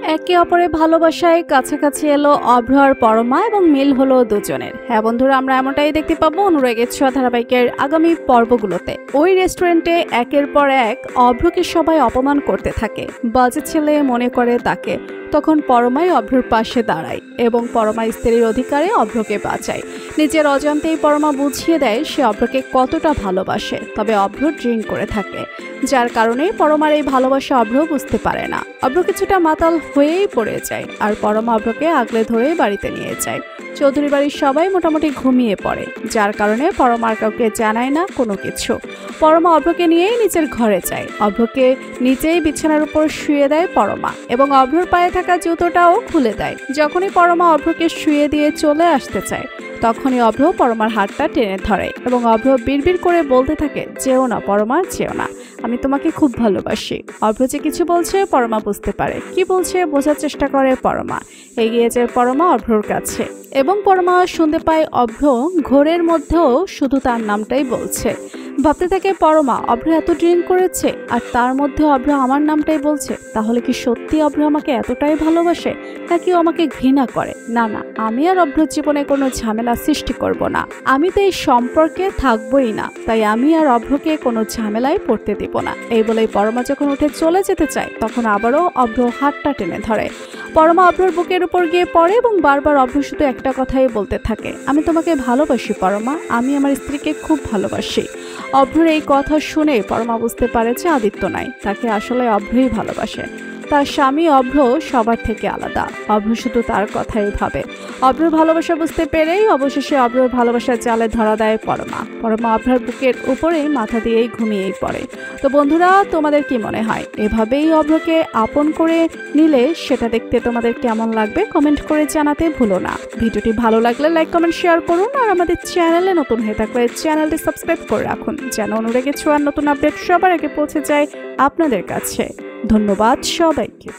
একে অপরের ভালোবাসায় কাছাকাছি এলো অভ্র আর পরমা এবং মিল হলো দুজনের। হ্যাঁ বন্ধুরা, আমরা এমনটাই দেখতে পাবো অনুরাগের ছোঁয়া ধারাবাহিকের আগামী পর্বগুলোতে। ওই রেস্টুরেন্টে একের পর এক অভ্রকে সবাই অপমান করতে থাকে, বাজে ছেলে মনে করে তাকে। তখন পরমাই অভ্রর পাশে দাঁড়ায় এবং পরমা স্ত্রীর অধিকারে অভ্রকে বাঁচায়। নিজের অজান্তেই পরমা বুঝিয়ে দেয় সে অভ্রকে কতটা ভালোবাসে। তবে অভ্র ড্রিঙ্ক করে থাকে, যার কারণে পরমার এই ভালোবাসা অভ্র বুঝতে পারে না। অভ্র কিছুটা মাতাল হয়েই পড়ে যায় আর পরমা অভ্রকে আগলে ধরে বাড়িতে নিয়ে যায়। চৌধুরী বাড়ির সবাই মোটামুটি ঘুমিয়ে পড়ে, যার কারণে পরমা আর কাউকে জানায় না কোনো কিছু। পরমা অভ্রকে নিয়েই নিচের ঘরে যায়। অভ্রকে নিচেই বিছানার উপর শুয়ে দেয় পরমা এবং অভ্রর পায়ে থাকা জুতোটাও খুলে দেয়। যখনই পরমা অভ্রকে শুয়ে দিয়ে চলে আসতে চায়, তখনই অভ্র পরমার হাতটা টেনে ধরে এবং অভ্র বিড়বিড় করে বলতে থাকে, যেও না পরমা, যেও না, আমি তোমাকে খুব ভালোবাসি। অভ্র যে কিছু বলছে পরমা বুঝতে পারে, কি বলছে বোঝার চেষ্টা করে পরমা। এগিয়ে যায় পরমা অভ্রর কাছে এবং পরমা শুনতে পায় অভ্র ঘোরের মধ্যেও শুধু তার নামটাই বলছে। ভাবতে থাকে পরমা, অভ্র এত ড্রিঙ্ক করেছে আর তার মধ্যে অভ্র আমার নামটাই বলছে। তাহলে কি সত্যি অভ্র আমাকে এতটাই ভালোবাসে, নাকি ও আমাকে ঘৃণা করে? না না, আমি আর অভ্রর জীবনে কোনো ঝামেলা সৃষ্টি করব না। আমি তো এই সম্পর্কে থাকবোই না, তাই আমি আর অভ্রকে কোনো ঝামেলায় পড়তে দিব না। এই বলেই পরমা যখন উঠে চলে যেতে চায়, তখন আবারও অভ্র হাতটা টেনে ধরে। পরমা অভ্রর বুকের উপর গিয়ে পড়ে এবং বারবার অভ্র শুধু একটা কথাই বলতে থাকে, আমি তোমাকে ভালোবাসি পরমা, আমি আমার স্ত্রীকে খুব ভালোবাসি। অভ্রর এই কথা শুনে পরমা বুঝতে পারে যে আদিত্য নাই, তাকে আসলে অভ্রই ভালোবাসে। তার স্বামী অভ্র সবার থেকে আলাদা, অভ্র শুধু তার কথাই ভাবে। অভ্রর ভালোবাসা বুঝতে পেরেই অবশেষে অভ্রর ভালোবাসার জালে ধরা দেয় পরমা। পরমা অভ্রার বুকের উপরে মাথা দিয়েই ঘুমিয়েই পড়ে। তো বন্ধুরা, তোমাদের কি মনে হয় এভাবেই অভ্রকে আপন করে নিলে সেটা দেখতে তোমাদের কেমন লাগবে কমেন্ট করে জানাতে ভুলো না। ভিডিওটি ভালো লাগলে লাইক কমেন্ট শেয়ার করুন আর আমাদের চ্যানেলে নতুন হয়ে থাকলে চ্যানেলটি সাবস্ক্রাইব করে রাখুন, যেন অনুরাগের ছোঁয়ার নতুন আপডেট সবার আগে পৌঁছে যায় আপনাদের কাছে। ধন্যবাদ সবাইকে।